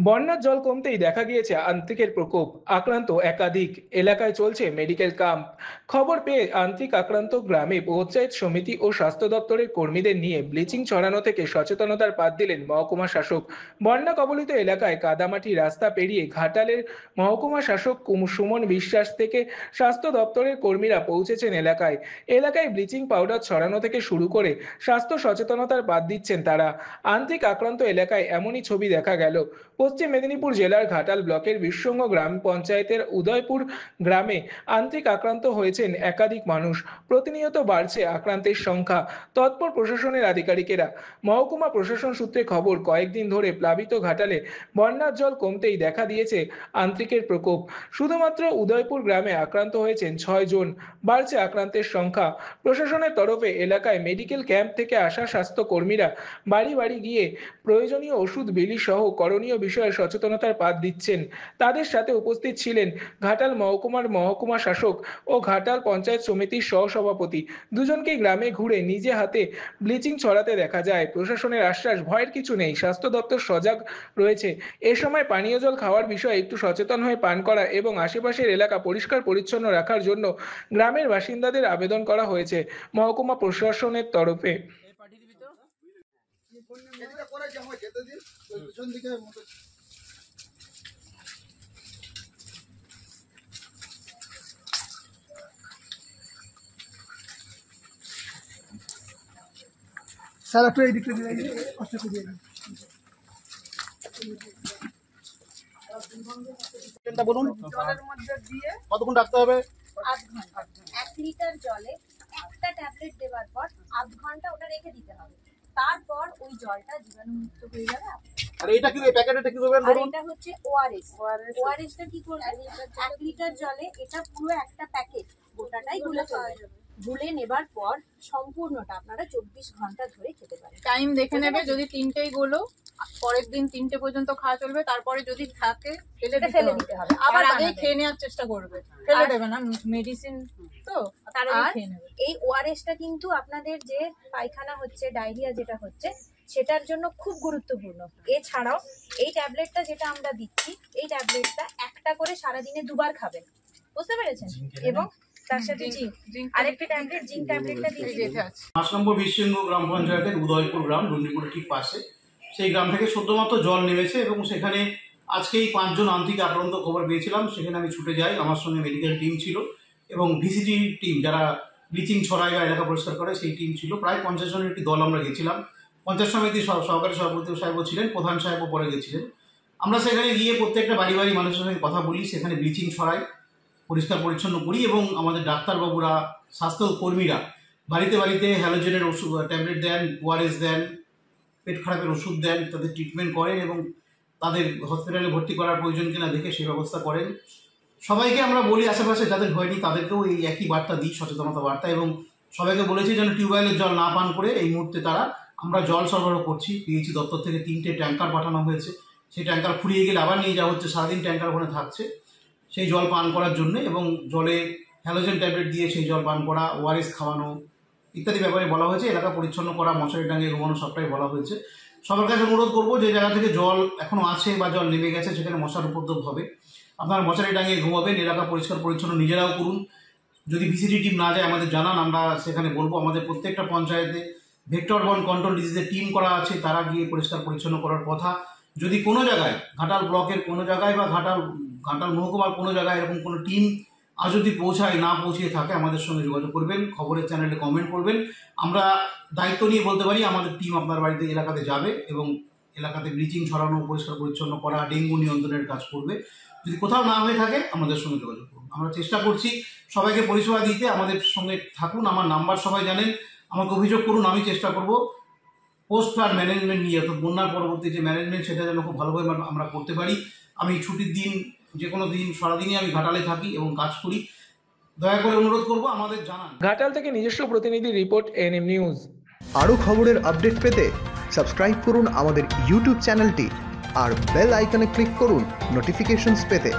বন্যার জল কমতেই দেখা গিয়েছে আন্ত্রিকের প্রকোপ। আক্রান্ত একাধিক এলাকায় চলছে মেডিকেল ক্যাম্প। খবর পেয়ে আন্ত্রিক আক্রান্ত গ্রামে পঞ্চায়েত সমিতি ও স্বাস্থ্য দপ্তরের কর্মীদের নিয়ে ব্লিচিং ছড়ানো থেকে সচেতনতার পাঠ দিলেন মহকুমা শাসক। বন্যা কবলিত এলাকায় কাদামাটি রাস্তা পেরিয়ে ঘাটালের মহকুমা শাসক সুমন বিশ্বাস থেকে স্বাস্থ্য দপ্তরের কর্মীরা পৌঁছেছেন এলাকায়। এলাকায় ব্লিচিং পাউডার ছড়ানো থেকে শুরু করে স্বাস্থ্য সচেতনতার পাঠ দিচ্ছেন তারা। আন্ত্রিক আক্রান্ত এলাকায় এমনই ছবি দেখা গেল পশ্চিম মেদিনীপুর জেলার ঘাটাল ব্লকের বিশ্বঙ্গ গ্রাম পঞ্চায়েতের উদয়পুর গ্রামে। আন্ত্রিক আক্রান্ত হয়েছেন একাধিক মানুষ। প্রতিনিয়ত বাড়ছে আক্রান্তের সংখ্যা। তৎপর প্রশাসনের আধিকারিকেরা। মহকুমা প্রশাসন সূত্রে খবর, কয়েকদিন ধরে প্লাবিত ঘাটালে বন্যার জল কমতেই দেখা দিয়েছে আন্ত্রিকের প্রকোপ। শুধুমাত্র উদয়পুর গ্রামে আক্রান্ত হয়েছেন 6 জন। বাড়ছে আক্রান্তের সংখ্যা। প্রশাসনের তরফে এলাকায় মেডিকেল ক্যাম্প থেকে আসা স্বাস্থ্য কর্মীরা বাড়ি বাড়ি গিয়ে প্রয়োজনীয় ওষুধ বিলি সহ করণীয় বিষয়ে সচেতনতার পাঠ দিচ্ছেন। তাদের সাথে উপস্থিত ছিলেন ঘাটাল মহকুমার মহকুমা শাসক ও ঘাটাল পঞ্চায়েত সমিতির সহসভাপতি। দুজনকেই গ্রামে ঘুরে নিজে হাতে ব্লিচিং ছড়াতে দেখা যায়। প্রশাসনের আশ্বাস, ভয়ের কিছু নেই, স্বাস্থ্য দপ্তর সজাগ রয়েছে। এ সময় পানীয় জল খাওয়ার বিষয়ে একটু সচেতন হয়ে পান করা এবং আশেপাশের এলাকা পরিষ্কার পরিচ্ছন্ন রাখার জন্য গ্রামের বাসিন্দাদের আবেদন করা হয়েছে মহকুমা প্রশাসনের তরফে। স্যার একটু এই দিকটা দিয়ে কষ্ট করে দিয়ে বলুন, জলের মধ্যে দিয়ে কতক্ষণ রাখতে হবে? আধ ঘন্টা 1 লিটার জলে একটা ট্যাবলেট দেওয়ার পর আধ ঘন্টা ওটা রেখে দিতে হবে। তারপর ওই জলটা জীবাণুমুক্ত হয়ে যাবে। আর এটা কি প্যাকেটে কি করবেন আর বলুন? এটা হচ্ছে ওআরএস। ওআরএসটা কি করবেন? 1 লিটার জলে এটা পুরো একটা প্যাকেট গোটাটাই গুলে ফেলবেন। গুলে নেবার পর সম্পূর্ণটা আপনারা 24 ঘন্টা ধরে খেতে পারেন। টাইম দেখে নেবে, যদি 3টেই গুলো পরের দিন 3টে পর্যন্ত খাওয়া চলবে, তারপরে যদি থাকে ফেলে দিতে হবে। আবার আগে বানাবেন। খেয়ে নেওয়ার চেষ্টা করবে, ফেলে দেবে না, মেডিসিন তো তার আগে আর খেয়ে নেবে। এই ওআরএসটা কিন্তু আপনাদের যে পায়খানা হচ্ছে, ডায়রিয়া যেটা হচ্ছে, সেটার জন্য খুব গুরুত্বপূর্ণ। এছাড়াও এই ট্যাবলেটটা যেটা আমরা দিচ্ছি, এই ট্যাবলেটটা একটা করে সারাদিনে 2বার খাবেন, বুঝতে পেরেছেন? এবং তার সাথে জিঙ্ক আরেকটা ট্যাবলেট, জিঙ্ক ট্যাবলেটটা দিয়ে যেতে আছে 5 নম্বর বিশ্বঙ্গ গ্রাম পঞ্চায়েতের উদয়পুর গ্রাম, ডুন্ডিপুরের ঠিক পাশে। সেই গ্রাম থেকে সদ্যমাত্র জল নেমেছে এবং সেখানে আজকেই 5 জন আন্ত্রিক আক্রান্ত খবর পেয়েছিলাম। সেখানে আমি ছুটে যাই, আমার সঙ্গে মেডিকেল টিম ছিল এবং ভিসিটি টিম, যারা ব্লিচিং ছড়ায় বা এলাকা পরিষ্কার করে, সেই টিম ছিল। প্রায় 50 জনের একটি দল আমরা গেছিলাম। পঞ্চায়েত সমিতির সহকারী সভাপতি সাহেবও ছিলেন, প্রধান সাহেবও পরে গেছিলেন। আমরা সেখানে গিয়ে প্রত্যেকটা বাড়ি বাড়ি মানুষের সঙ্গে কথা বলি, সেখানে ব্লিচিং ছড়াই, পরিষ্কার পরিচ্ছন্ন করি এবং আমাদের ডাক্তারবাবুরা, স্বাস্থ্য কর্মীরা বাড়িতে বাড়িতে হ্যালোজেনের ওষুধ ট্যাবলেট দেন, ওআরএস দেন, পেট খারাপের ওষুধ দেন, তাদের ট্রিটমেন্ট করেন এবং তাদের হসপিটালে ভর্তি করার প্রয়োজন কিনা দেখে সেই ব্যবস্থা করেন। সবাইকে আমরা বলি, আশেপাশে যাদের হয়নি তাদেরকেও এই একই বার্তা দিই, সচেতনতা বার্তা, এবং সবাইকে বলেছি যেন টিউবওয়েলের জল না পান করে এই মুহূর্তে আমরা জল সরবরাহ করছি। পিএইচি দপ্তর থেকে 3টে ট্যাঙ্কার পাঠানো হয়েছে। সেই ট্যাঙ্কার ফুরিয়ে গেলে আবার নিয়ে যাওয়া হচ্ছে, সারাদিন ট্যাঙ্কার ওখানে থাকছে সেই জল পান করার জন্য, এবং জলে হ্যালোজেন ট্যাবলেট দিয়ে সেই জল পান করা, ওআরএস খাওয়ানো ইত্যাদি ব্যাপারে বলা হয়েছে। এলাকা পরিচ্ছন্ন করা, মশারি টাঙিয়ে ঘুমানো, সবটাই বলা হয়েছে। সবার কাছে অনুরোধ করবো, যে জায়গা থেকে জল এখনো আছে বা জল নেমে গেছে সেখানে মশার উপদ্রব হবে, আপনারা মশারি টাঙিয়ে ঘুমাবেন। এলাকা পরিষ্কার পরিচ্ছন্ন নিজেরাও করুন। যদি ভিসিটি টিম না যায় আমাদের জানান, আমরা সেখানে বলবো। আমাদের প্রত্যেকটা পঞ্চায়েতে ভেক্টর বর্ন কন্ট্রোল ডিজিজের টিম করা আছে, তারা গিয়ে পরিষ্কার পরিচ্ছন্ন করার কথা। যদি কোনো জায়গায়, ঘাটাল ব্লকের কোনো জায়গায় বা ঘাটাল মহকুমার কোনো জায়গায় এরকম কোনো টিম আজ যদি না পৌঁছিয়ে থাকে, আমাদের সঙ্গে যোগাযোগ করবেন, খবরের চ্যানেলে কমেন্ট করবেন। আমরা দায়িত্ব নিয়ে বলতে পারি আমাদের টিম আপনার বাড়িতে, এলাকাতে যাবে এবং এলাকাতে ব্লিচিং ছড়ানো, পরিষ্কার পরিচ্ছন্ন করা, ডেঙ্গু নিয়ন্ত্রণের কাজ করবে। যদি কোথাও না হয়ে থাকে আমাদের সঙ্গে যোগাযোগ করুন। আমরা চেষ্টা করছি সবাইকে পরিষেবা দিতে, আমাদের সঙ্গে থাকুন। আমার নাম্বার সবাই জানেন, আমাকে অভিযোগ করুন, আমি চেষ্টা করব পোস্ট ফ্লাড ম্যানেজমেন্ট নিয়ে, অর্থাৎ বন্যার পরবর্তী যে ম্যানেজমেন্ট, সেটা যেন খুব ভালোভাবে আমরা করতে পারি। আমি ছুটির দিন, যে কোনো দিন, সারাদিনই আমি ঘাটালে থাকি এবং কাজ করি। দয়া করে অনুরোধ করব আমাদের জানান। ঘাটাল থেকে নিজস্ব প্রতিনিধি রিপোর্ট, এনএম নিউজ। আরও খবরের আপডেট পেতে সাবস্ক্রাইব করুন আমাদের ইউটিউব চ্যানেলটি আর বেল আইকনে ক্লিক করুন নোটিফিকেশনস পেতে।